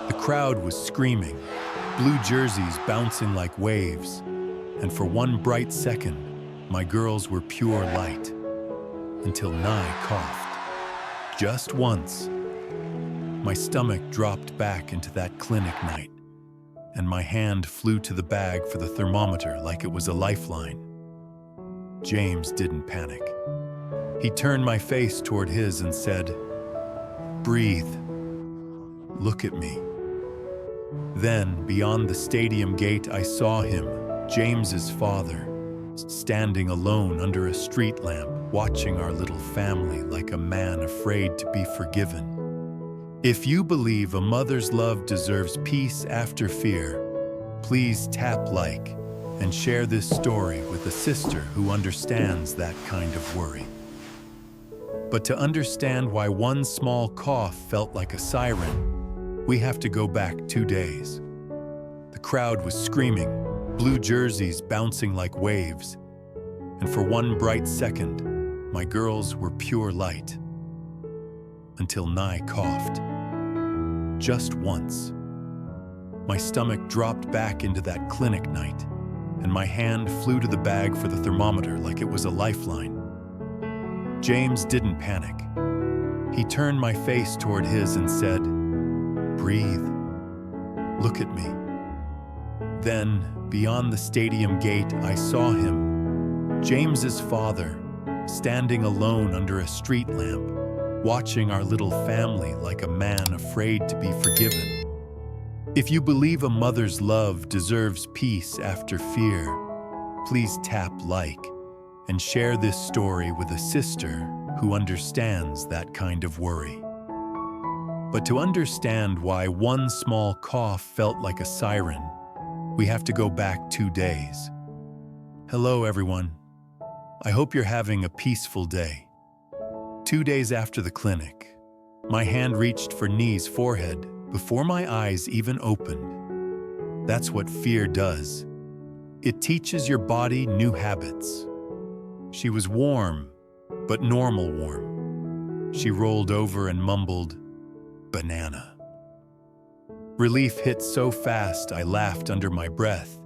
The crowd was screaming, blue jerseys bouncing like waves, and for one bright second, my girls were pure light, until Nye coughed. Just once. My stomach dropped back into that clinic night, and my hand flew to the bag for the thermometer like it was a lifeline. James didn't panic. He turned my face toward his and said, "Breathe. Look at me." Then, beyond the stadium gate, I saw him, James's father, standing alone under a street lamp, watching our little family like a man afraid to be forgiven. If you believe a mother's love deserves peace after fear, please tap like and share this story with a sister who understands that kind of worry. But to understand why one small cough felt like a siren, we have to go back 2 days. The crowd was screaming, blue jerseys bouncing like waves, and for one bright second, my girls were pure light. Until Nye coughed. Just once. My stomach dropped back into that clinic night, and my hand flew to the bag for the thermometer like it was a lifeline. James didn't panic. He turned my face toward his and said, "Breathe. Look at me." Then, beyond the stadium gate, I saw him, James's father, standing alone under a street lamp, watching our little family like a man afraid to be forgiven. If you believe a mother's love deserves peace after fear, please tap like and share this story with a sister who understands that kind of worry. But to understand why one small cough felt like a siren, we have to go back 2 days. Hello, everyone. I hope you're having a peaceful day. 2 days after the clinic, my hand reached for Nee's forehead before my eyes even opened. That's what fear does. It teaches your body new habits. She was warm, but normal warm. She rolled over and mumbled, "Banana." Relief hit so fast I laughed under my breath.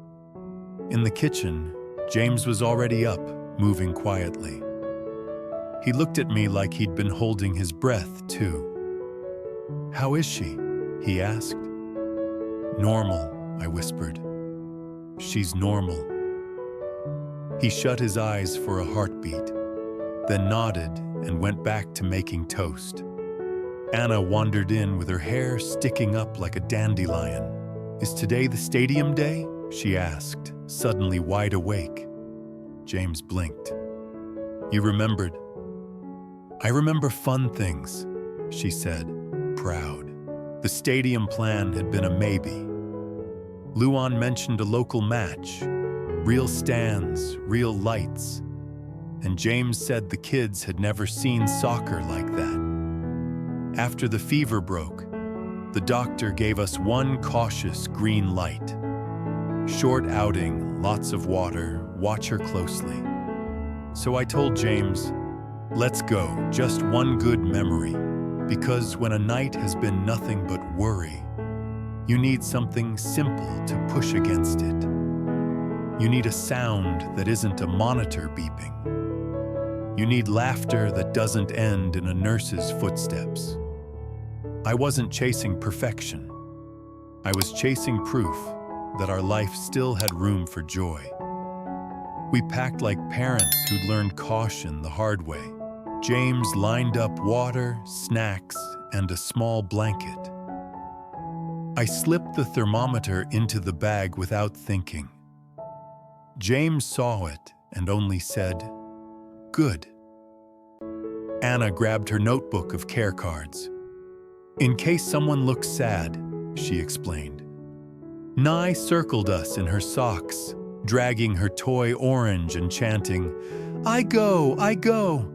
In the kitchen, James was already up, moving quietly. He looked at me like he'd been holding his breath, too. "How is she?" he asked. "Normal," I whispered. "She's normal." He shut his eyes for a heartbeat, then nodded and went back to making toast. Anna wandered in with her hair sticking up like a dandelion. "Is today the stadium day?" she asked, suddenly wide awake. James blinked. "You remembered?" "I remember fun things," she said, proud. The stadium plan had been a maybe. Luan mentioned a local match, real stands, real lights, and James said the kids had never seen soccer like that. After the fever broke, the doctor gave us one cautious green light. Short outing, lots of water, watch her closely. So I told James, "Let's go, just one good memory, because when a night has been nothing but worry, you need something simple to push against it. You need a sound that isn't a monitor beeping. You need laughter that doesn't end in a nurse's footsteps." I wasn't chasing perfection. I was chasing proof that our life still had room for joy. We packed like parents who'd learned caution the hard way. James lined up water, snacks, and a small blanket. I slipped the thermometer into the bag without thinking. James saw it and only said, "Good." Anna grabbed her notebook of care cards. "In case someone looks sad," she explained. Nye circled us in her socks, dragging her toy orange and chanting, "I go, I go."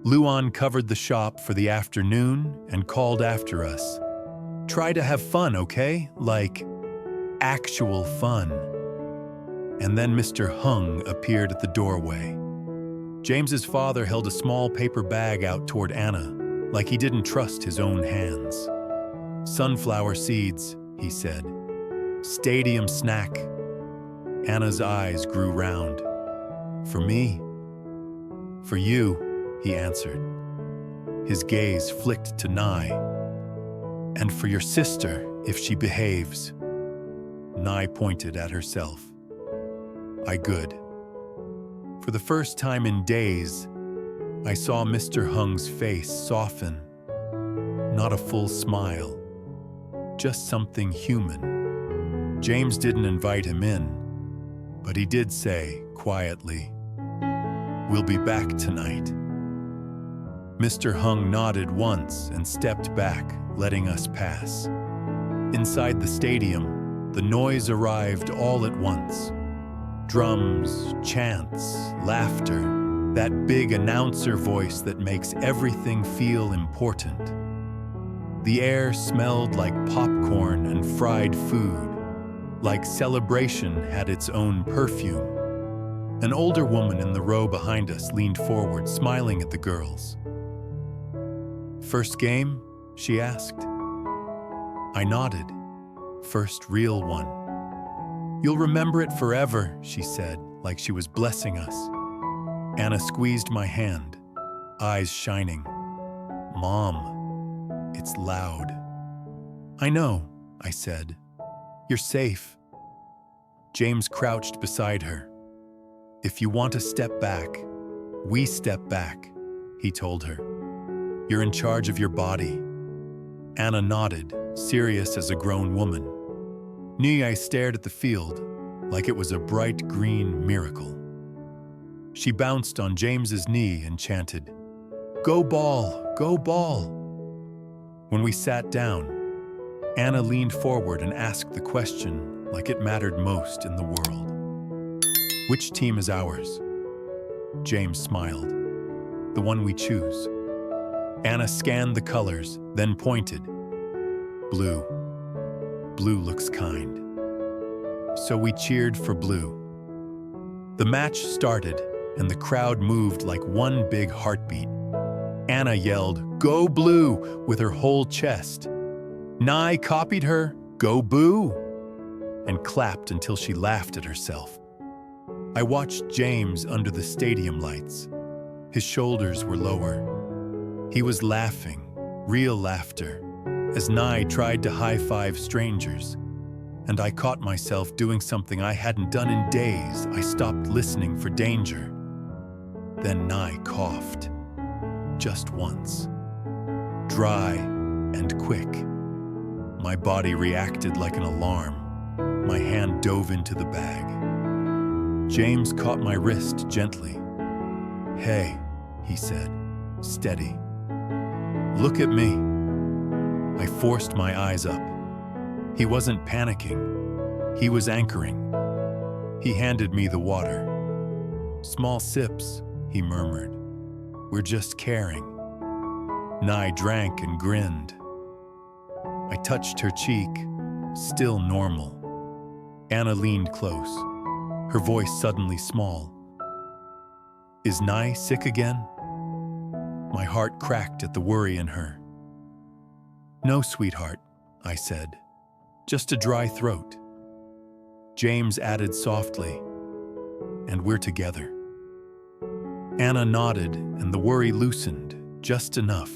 Luan covered the shop for the afternoon and called after us, "Try to have fun, okay? Like, actual fun." And then Mr. Hung appeared at the doorway. James's father held a small paper bag out toward Anna, like he didn't trust his own hands. Sunflower seeds, he said. Stadium snack. Anna's eyes grew round. For me? For you, he answered. His gaze flicked to Nye. And for your sister, if she behaves. Nye pointed at herself. I good. For the first time in days, I saw Mr. Hung's face soften. Not a full smile, just something human. James didn't invite him in, but he did say, quietly, "We'll be back tonight." Mr. Hung nodded once and stepped back, letting us pass. Inside the stadium, the noise arrived all at once. Drums, chants, laughter, that big announcer voice that makes everything feel important. The air smelled like popcorn and fried food, like celebration had its own perfume. An older woman in the row behind us leaned forward, smiling at the girls. "First game?" she asked. I nodded. "First real one." "You'll remember it forever," she said, like she was blessing us. Anna squeezed my hand, eyes shining. "Mom, it's loud." "I know," I said. "You're safe." James crouched beside her. "If you want to step back, we step back," he told her. "You're in charge of your body." Anna nodded, serious as a grown woman. Nia stared at the field like it was a bright green miracle. She bounced on James's knee and chanted, "Go ball, go ball." When we sat down, Anna leaned forward and asked the question like it mattered most in the world. "Which team is ours?" James smiled. "The one we choose." Anna scanned the colors, then pointed. "Blue. Blue looks kind." So we cheered for blue. The match started, and the crowd moved like one big heartbeat. Anna yelled, "Go blue," with her whole chest. Nye copied her, "Go boo," and clapped until she laughed at herself. I watched James under the stadium lights. His shoulders were lower. He was laughing, real laughter, as Nye tried to high-five strangers. And I caught myself doing something I hadn't done in days. I stopped listening for danger. Then Nye coughed. Just once. Dry and quick. My body reacted like an alarm. My hand dove into the bag. James caught my wrist gently. "Hey," he said, "steady. Look at me." I forced my eyes up. He wasn't panicking. He was anchoring. He handed me the water. "Small sips," he murmured. "We're just caring." Nye drank and grinned. I touched her cheek, still normal. Anna leaned close, her voice suddenly small. "Is Nye sick again?" My heart cracked at the worry in her. "No, sweetheart," I said. "Just a dry throat." James added softly, "And we're together." Anna nodded, and the worry loosened, just enough.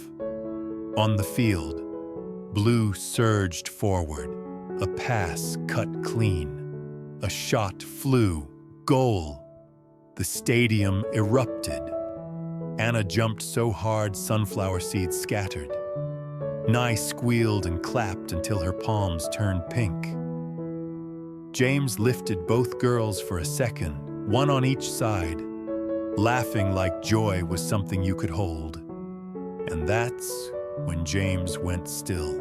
On the field, blue surged forward, a pass cut clean. A shot flew, goal. The stadium erupted. Anna jumped so hard sunflower seeds scattered. Nye squealed and clapped until her palms turned pink. James lifted both girls for a second, one on each side, laughing like joy was something you could hold. And that's when James went still.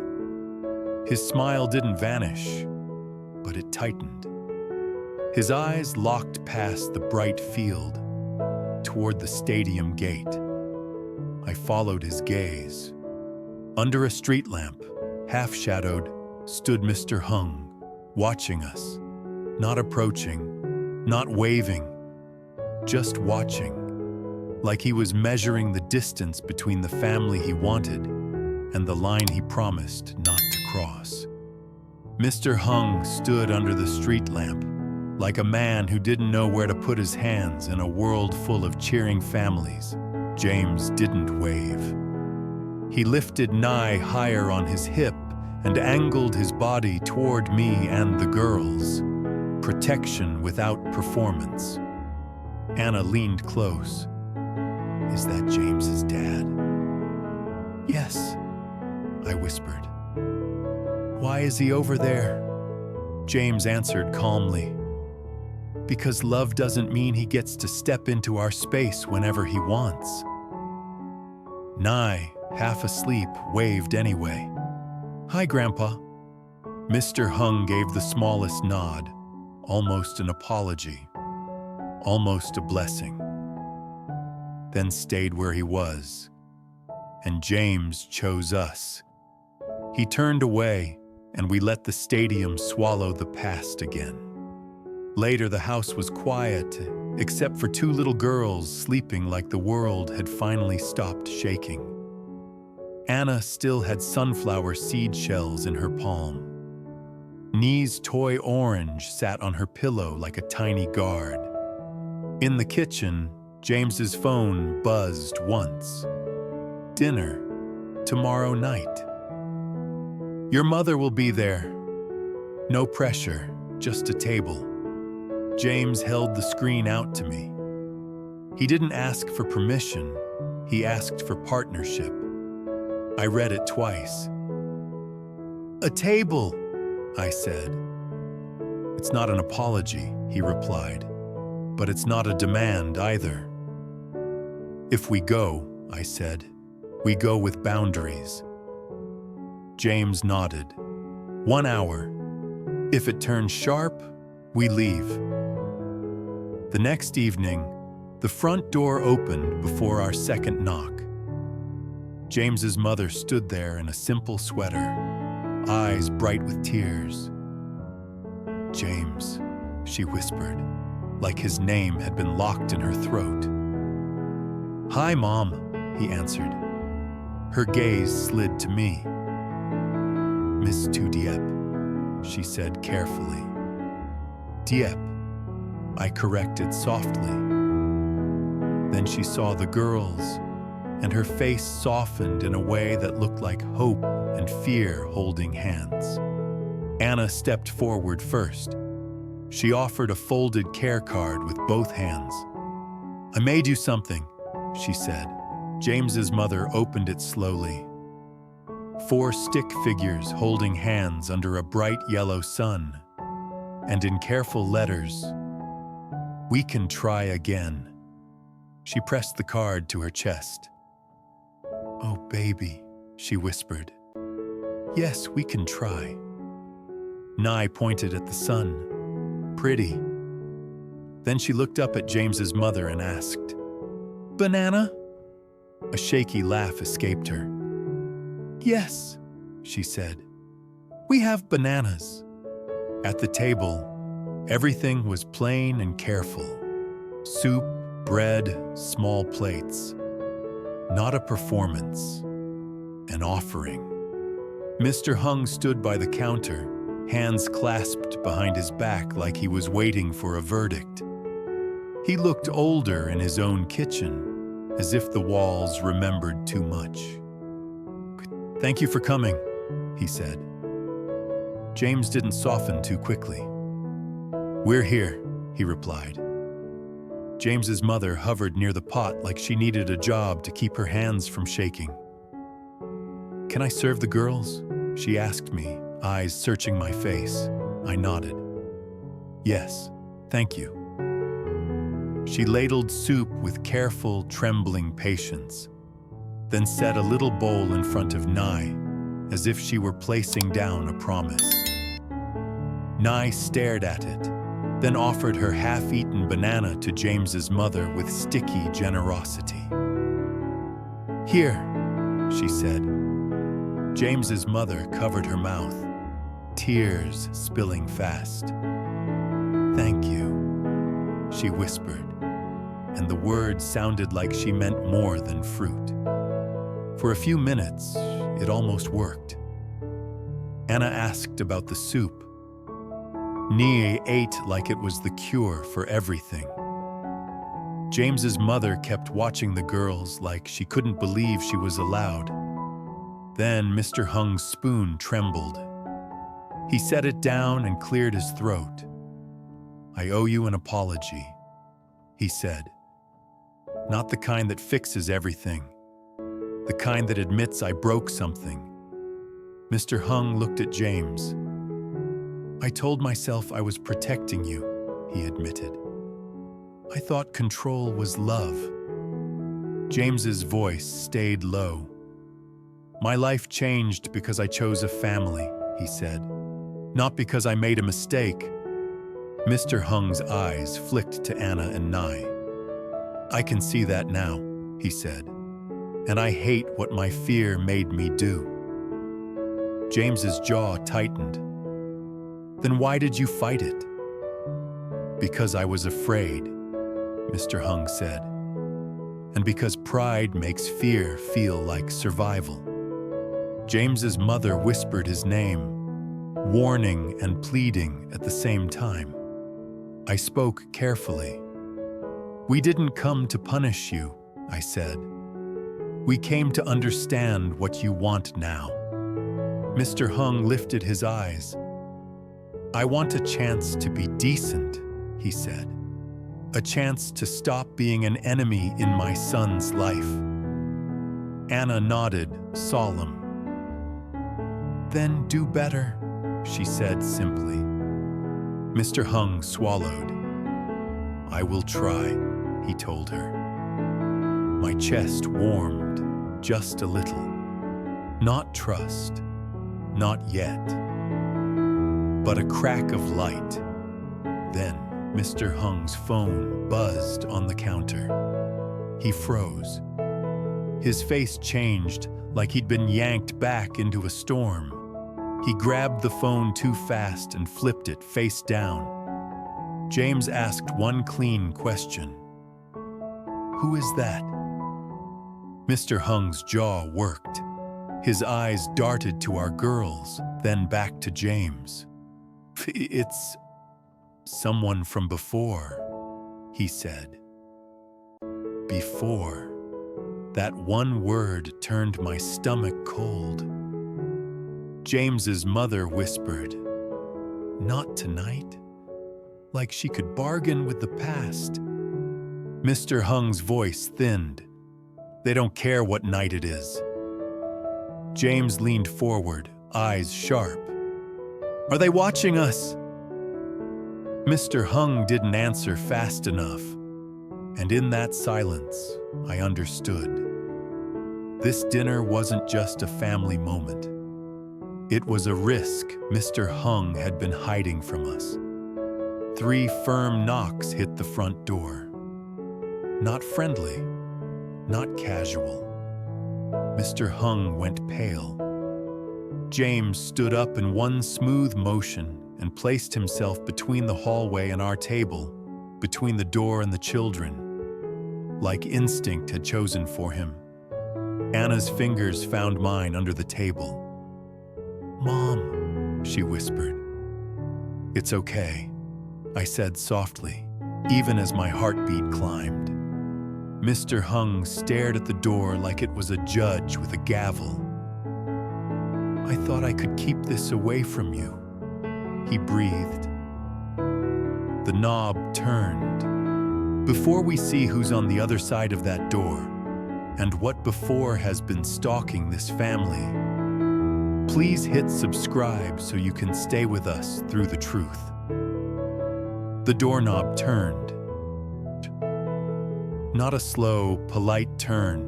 His smile didn't vanish, but it tightened. His eyes locked past the bright field, toward the stadium gate. I followed his gaze. Under a street lamp, half-shadowed, stood Mr. Hung, watching us, not approaching, not waving, just watching, like he was measuring the distance between the family he wanted and the line he promised not to cross. cross. Mr. Hung stood under the street lamp, like a man who didn't know where to put his hands in a world full of cheering families. James didn't wave. He lifted Nye higher on his hip and angled his body toward me and the girls. Protection without performance. Anna leaned close. "Is that James's dad?" "Yes," I whispered. "Why is he over there?" James answered calmly. "Because love doesn't mean he gets to step into our space whenever he wants." Nye, half asleep, waved anyway. "Hi, Grandpa." Mr. Hung gave the smallest nod, almost an apology, almost a blessing, then stayed where he was. And James chose us. He turned away, and we let the stadium swallow the past again. Later, the house was quiet, except for two little girls sleeping like the world had finally stopped shaking. Anna still had sunflower seed shells in her palm. Nee's toy orange sat on her pillow like a tiny guard. In the kitchen, James's phone buzzed once. "Dinner, tomorrow night. Your mother will be there. No pressure, just a table." James held the screen out to me. He didn't ask for permission, he asked for partnership. I read it twice. "A table," I said. "It's not an apology," he replied, "but it's not a demand either." "If we go," I said, "we go with boundaries." James nodded. 1 hour. If it turns sharp, we leave. The next evening, the front door opened before our second knock. James's mother stood there in a simple sweater, eyes bright with tears. "James," she whispered, like his name had been locked in her throat. "Hi, Mom," he answered. Her gaze slid to me. "Miss Diep," she said carefully. "Diep," I corrected softly. Then she saw the girls, and her face softened in a way that looked like hope and fear holding hands. Anna stepped forward first. She offered a folded care card with both hands. "I made you something," she said. James's mother opened it slowly. 4 stick figures holding hands under a bright yellow sun, and in careful letters, "We can try again." She pressed the card to her chest. "Oh, baby," she whispered. "Yes, we can try." Nye pointed at the sun. "Pretty." Then she looked up at James's mother and asked, "Banana?" A shaky laugh escaped her. "Yes," she said. "We have bananas." At the table, everything was plain and careful. Soup, bread, small plates. Not a performance, an offering. Mr. Hung stood by the counter, hands clasped behind his back like he was waiting for a verdict. He looked older in his own kitchen, as if the walls remembered too much. "Thank you for coming," he said. James didn't soften too quickly. "We're here," he replied. James's mother hovered near the pot like she needed a job to keep her hands from shaking. "Can I serve the girls?" she asked me, eyes searching my face. I nodded. "Yes, thank you." She ladled soup with careful, trembling patience, then set a little bowl in front of Nye, as if she were placing down a promise. Nye stared at it, then offered her half-eaten banana to James's mother with sticky generosity. "Here," she said. James's mother covered her mouth, tears spilling fast. "Thank you," she whispered, and the words sounded like she meant more than fruit. For a few minutes, it almost worked. Anna asked about the soup. Nie ate like it was the cure for everything. James's mother kept watching the girls like she couldn't believe she was allowed. Then Mr. Hung's spoon trembled. He set it down and cleared his throat. "I owe you an apology," he said. "Not the kind that fixes everything. The kind that admits I broke something." Mr. Hung looked at James. "I told myself I was protecting you," he admitted. "I thought control was love." James's voice stayed low. "My life changed because I chose a family," he said. "Not because I made a mistake." Mr. Hung's eyes flicked to Anna and Nye. "I can see that now," he said. "And I hate what my fear made me do." James's jaw tightened. "Then why did you fight it?" "Because I was afraid," Mr. Hung said. "And because pride makes fear feel like survival." James's mother whispered his name, warning and pleading at the same time. I spoke carefully. "We didn't come to punish you," I said. "We came to understand what you want now." Mr. Hung lifted his eyes. "I want a chance to be decent," he said. "A chance to stop being an enemy in my son's life." Anna nodded, solemn. "Then do better," she said simply. Mr. Hung swallowed. "I will try," he told her. My chest warmed just a little. Not trust, not yet, but a crack of light. Then Mr. Hung's phone buzzed on the counter. He froze. His face changed like he'd been yanked back into a storm. He grabbed the phone too fast and flipped it face down. James asked one clean question. "Who is that?" Mr. Hung's jaw worked. His eyes darted to our girls, then back to James. "It's someone from before," he said. Before. That one word turned my stomach cold. James's mother whispered, "Not tonight," like she could bargain with the past. Mr. Hung's voice thinned. "They don't care what night it is." James leaned forward, eyes sharp. "Are they watching us?" Mr. Hung didn't answer fast enough, and in that silence, I understood. This dinner wasn't just a family moment. It was a risk Mr. Hung had been hiding from us. 3 firm knocks hit the front door. Not friendly, not casual. Mr. Hung went pale. James stood up in one smooth motion and placed himself between the hallway and our table, between the door and the children, like instinct had chosen for him. Anna's fingers found mine under the table. "Mom," she whispered. "It's okay," I said softly, even as my heartbeat climbed. Mr. Hung stared at the door like it was a judge with a gavel. "I thought I could keep this away from you," he breathed. The knob turned. Before we see who's on the other side of that door, and what before has been stalking this family, please hit subscribe so you can stay with us through the truth. The doorknob turned. Not a slow, polite turn,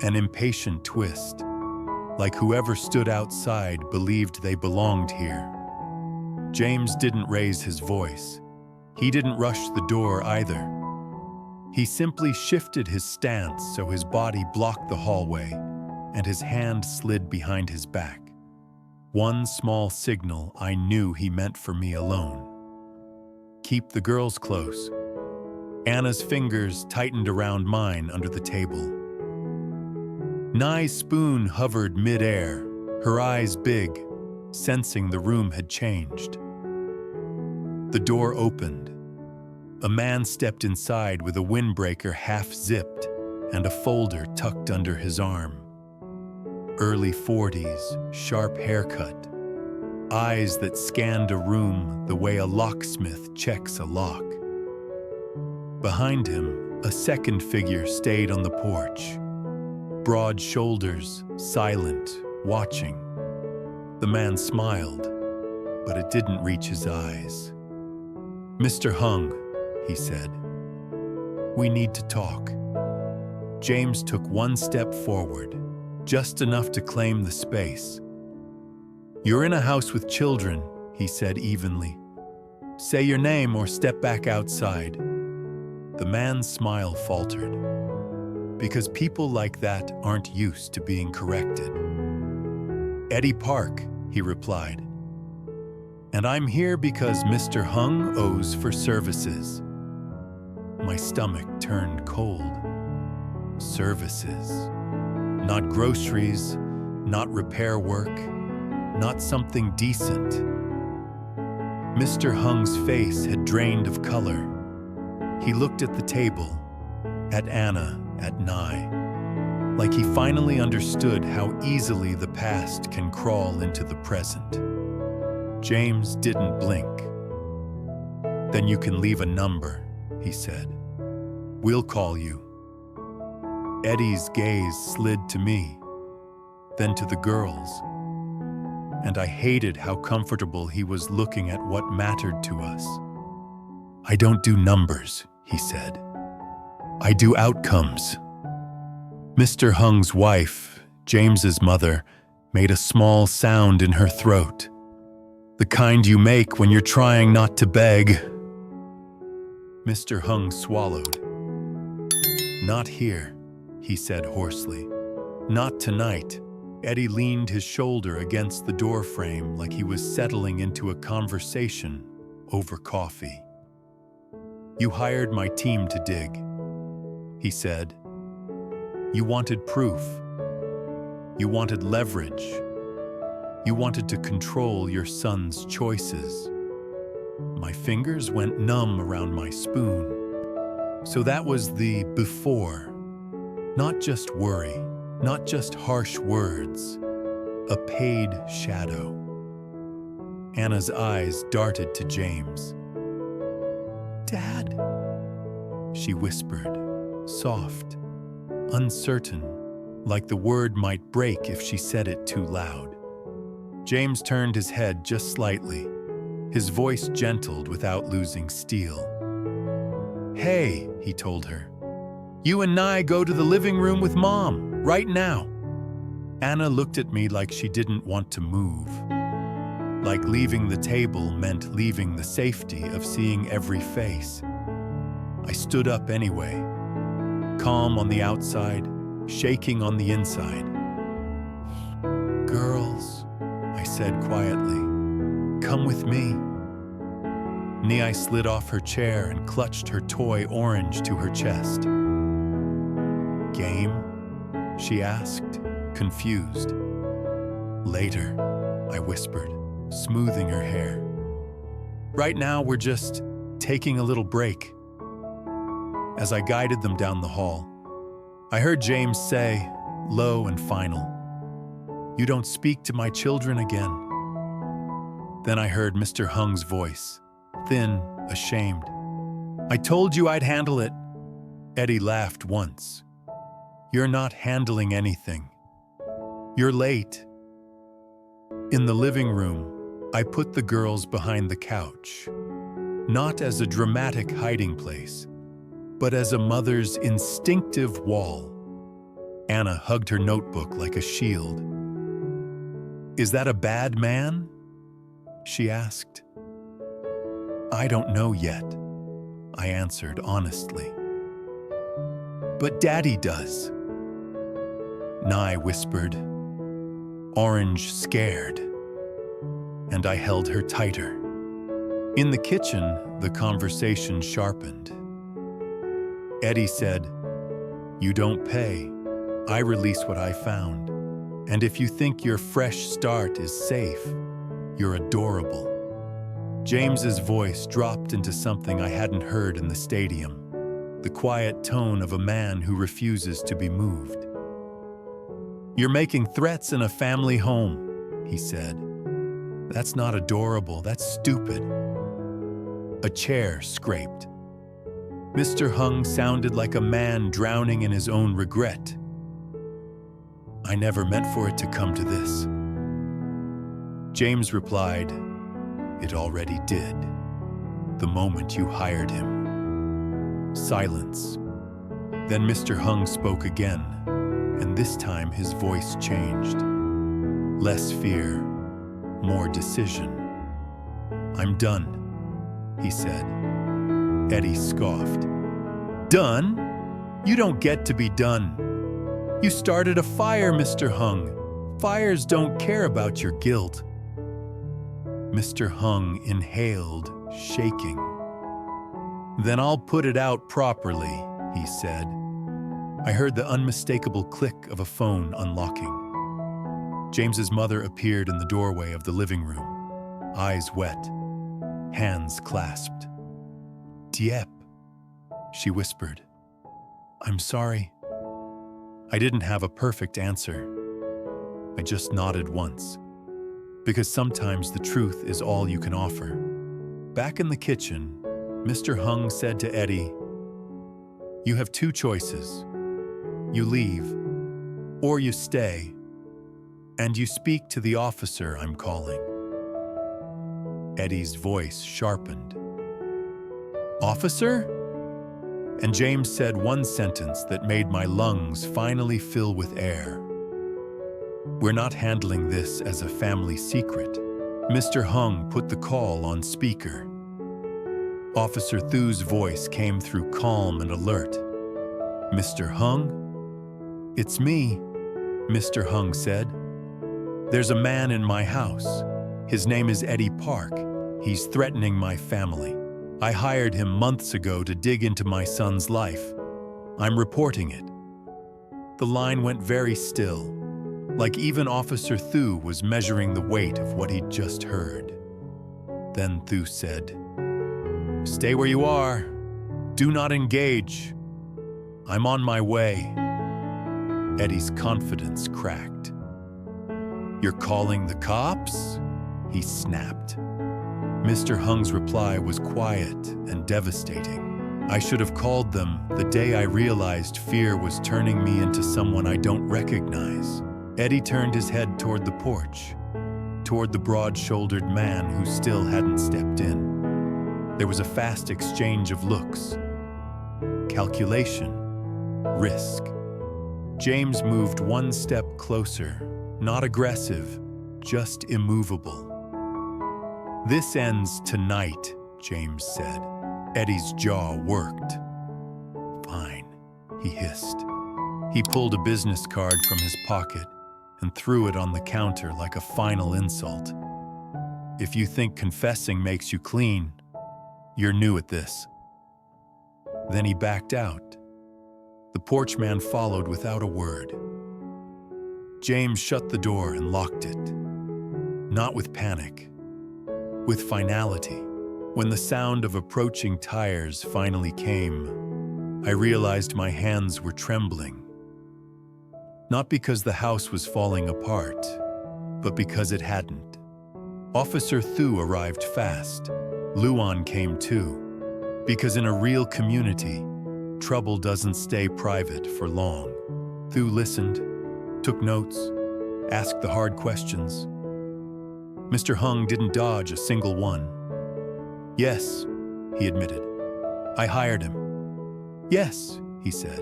an impatient twist, like whoever stood outside believed they belonged here. James didn't raise his voice. He didn't rush the door either. He simply shifted his stance so his body blocked the hallway and his hand slid behind his back. One small signal I knew he meant for me alone. Keep the girls close. Anna's fingers tightened around mine under the table. Nye's spoon hovered mid-air, her eyes big, sensing the room had changed. The door opened. A man stepped inside with a windbreaker half-zipped and a folder tucked under his arm. Early 40s, sharp haircut, eyes that scanned a room the way a locksmith checks a lock. Behind him, a second figure stayed on the porch. Broad shoulders, silent, watching. The man smiled, but it didn't reach his eyes. "Mr. Hung," he said, "we need to talk." James took one step forward, just enough to claim the space. "You're in a house with children," he said evenly. "Say your name or step back outside." The man's smile faltered. "Because people like that aren't used to being corrected." "Eddie Park," he replied. "And I'm here because Mr. Hung owes for services." My stomach turned cold. Services. Not groceries, not repair work, not something decent. Mr. Hung's face had drained of color. He looked at the table, at Anna, at Nye, like he finally understood how easily the past can crawl into the present. James didn't blink. "Then you can leave a number," he said. "We'll call you." Eddie's gaze slid to me, then to the girls, and I hated how comfortable he was looking at what mattered to us. "I don't do numbers," he said. "I do outcomes." Mr. Hung's wife, James's mother, made a small sound in her throat. The kind you make when you're trying not to beg. Mr. Hung swallowed. "Not here," he said hoarsely. "Not tonight." Eddie leaned his shoulder against the doorframe like he was settling into a conversation over coffee. "You hired my team to dig," he said. "You wanted proof. You wanted leverage. You wanted to control your son's choices." My fingers went numb around my spoon. So that was the before. Not just worry, not just harsh words, a paid shadow. Anna's eyes darted to James. "Dad," she whispered, soft, uncertain, like the word might break if she said it too loud. James turned his head just slightly, his voice gentled without losing steel. "Hey," he told her, "you and Nye go to the living room with Mom, right now." Anna looked at me like she didn't want to move. Like leaving the table meant leaving the safety of seeing every face. I stood up anyway, calm on the outside, shaking on the inside. "Girls," I said quietly, "come with me." Nia slid off her chair and clutched her toy orange to her chest. "Game?" she asked, confused. "Later," I whispered, smoothing her hair. "Right now we're just taking a little break." As I guided them down the hall, I heard James say, low and final, "You don't speak to my children again." Then I heard Mr. Hung's voice, thin, ashamed. "I told you I'd handle it." Eddie laughed once. "You're not handling anything. You're late." In the living room, I put the girls behind the couch, not as a dramatic hiding place, but as a mother's instinctive wall. Anna hugged her notebook like a shield. "Is that a bad man?" she asked. "I don't know yet," I answered honestly. "But Daddy does," Nye whispered, orange scared, and I held her tighter. In the kitchen, the conversation sharpened. Eddie said, "You don't pay. I release what I found. And if you think your fresh start is safe, You're adorable." James's voice dropped into something I hadn't heard in the stadium, the quiet tone of a man who refuses to be moved. "You're making threats in a family home," he said. "That's not adorable, that's stupid." A chair scraped. Mr. Hung sounded like a man drowning in his own regret. "I never meant for it to come to this." James replied, "It already did, the moment you hired him." Silence. Then Mr. Hung spoke again, and this time his voice changed. Less fear, more decision. "I'm done," he said. Eddie scoffed. "Done? You don't get to be done. You started a fire, Mr. Hung. Fires don't care about your guilt." Mr. Hung inhaled, shaking. "Then I'll put it out properly," he said. I heard the unmistakable click of a phone unlocking. James's mother appeared in the doorway of the living room, eyes wet, hands clasped. "Diep," she whispered. "I'm sorry." I didn't have a perfect answer. I just nodded once, because sometimes the truth is all you can offer. Back in the kitchen, Mr. Hung said to Eddie, "You have two choices. You leave, or you stay, and you speak to the officer I'm calling." Eddie's voice sharpened. "Officer?" And James said one sentence that made my lungs finally fill with air. "We're not handling this as a family secret." Mr. Hung put the call on speaker. Officer Thu's voice came through calm and alert. "Mr. Hung?" "It's me," Mr. Hung said. "There's a man in my house. His name is Eddie Park. He's threatening my family. I hired him months ago to dig into my son's life. I'm reporting it." The line went very still, like even Officer Thu was measuring the weight of what he'd just heard. Then Thu said, "Stay where you are. Do not engage. I'm on my way." Eddie's confidence cracked. "You're calling the cops?" he snapped. Mr. Hung's reply was quiet and devastating. "I should have called them the day I realized fear was turning me into someone I don't recognize." Eddie turned his head toward the porch, toward the broad-shouldered man who still hadn't stepped in. There was a fast exchange of looks. Calculation. Risk. James moved one step closer, not aggressive, just immovable. "This ends tonight," James said. Eddie's jaw worked. "Fine," he hissed. He pulled a business card from his pocket and threw it on the counter like a final insult. "If you think confessing makes you clean, you're new at this." Then he backed out. The porch man followed without a word. James shut the door and locked it. Not with panic, with finality. When the sound of approaching tires finally came, I realized my hands were trembling. Not because the house was falling apart, but because it hadn't. Officer Thu arrived fast. Luan came too. Because in a real community, trouble doesn't stay private for long. Thu listened, took notes, asked the hard questions. Mr. Hung didn't dodge a single one. "Yes," he admitted. "I hired him." "Yes," he said.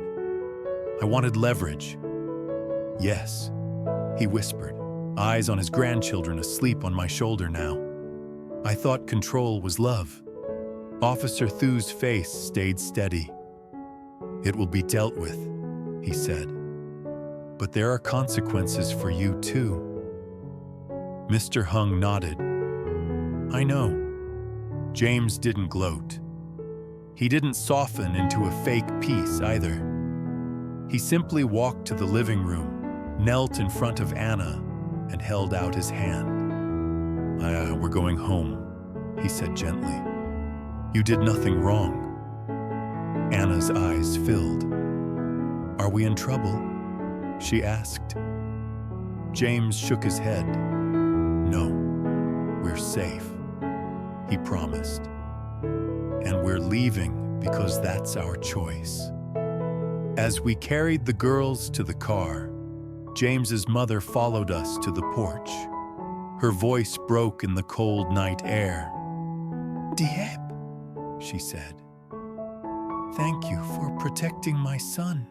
"I wanted leverage." "Yes," he whispered, eyes on his grandchildren asleep on my shoulder now. "I thought control was love." Officer Thu's face stayed steady. "It will be dealt with," he said. "But there are consequences for you too." Mr. Hung nodded. "I know." James didn't gloat. He didn't soften into a fake peace either. He simply walked to the living room, knelt in front of Anna, and held out his hand. We're going home," he said gently. "You did nothing wrong." Anna's eyes filled. "Are we in trouble?" she asked. James shook his head. "No, we're safe," he promised. "And we're leaving because that's our choice." As we carried the girls to the car, James's mother followed us to the porch. Her voice broke in the cold night air. "Diep," she said, "thank you for protecting my son,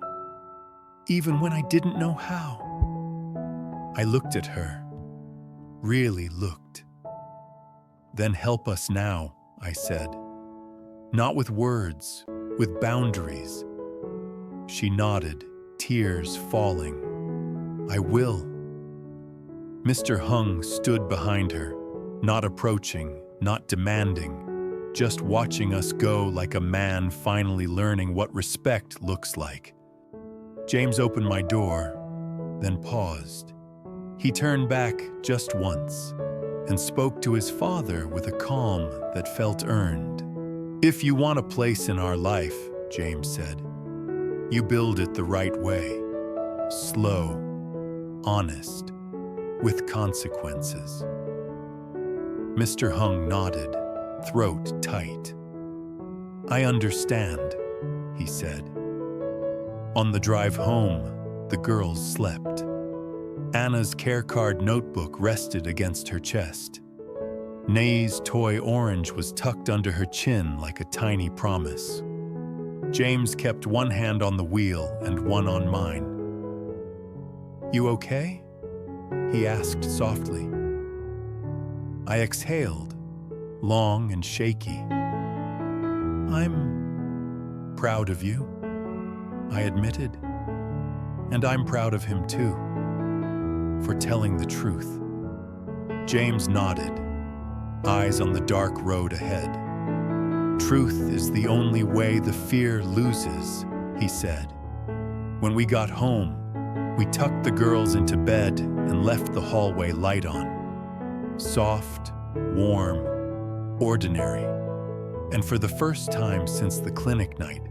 even when I didn't know how." I looked at her, really looked. "Then help us now," I said. "Not with words, with boundaries." She nodded, tears falling. "I will." Mr. Hung stood behind her, not approaching, not demanding, just watching us go like a man finally learning what respect looks like. James opened my door, then paused. He turned back just once and spoke to his father with a calm that felt earned. "If you want a place in our life," James said, "you build it the right way. Slow, honest, with consequences." Mr. Hung nodded, throat tight. "I understand," he said. On the drive home, the girls slept. Anna's care card notebook rested against her chest. Nay's toy orange was tucked under her chin like a tiny promise. James kept one hand on the wheel and one on mine. "You okay?" he asked softly. I exhaled, long and shaky. "I'm proud of you," I admitted. "And I'm proud of him too, for telling the truth." James nodded, eyes on the dark road ahead. "Truth is the only way the fear loses," he said. When we got home, we tucked the girls into bed and left the hallway light on. Soft, warm, ordinary. And for the first time since the clinic night,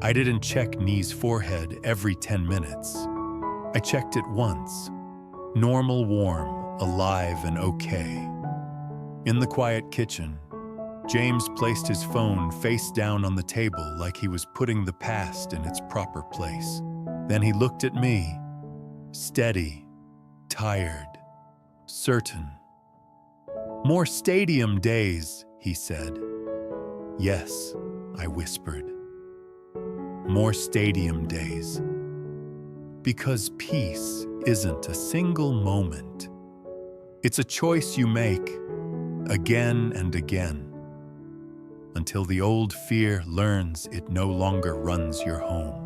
I didn't check Nee's forehead every 10 minutes. I checked it once. Normal, warm, alive, and okay. In the quiet kitchen, James placed his phone face down on the table like he was putting the past in its proper place. Then he looked at me, steady, tired, certain. "More stadium days," he said. "Yes," I whispered. "More stadium days." Because peace isn't a single moment. It's a choice you make again and again until the old fear learns it no longer runs your home.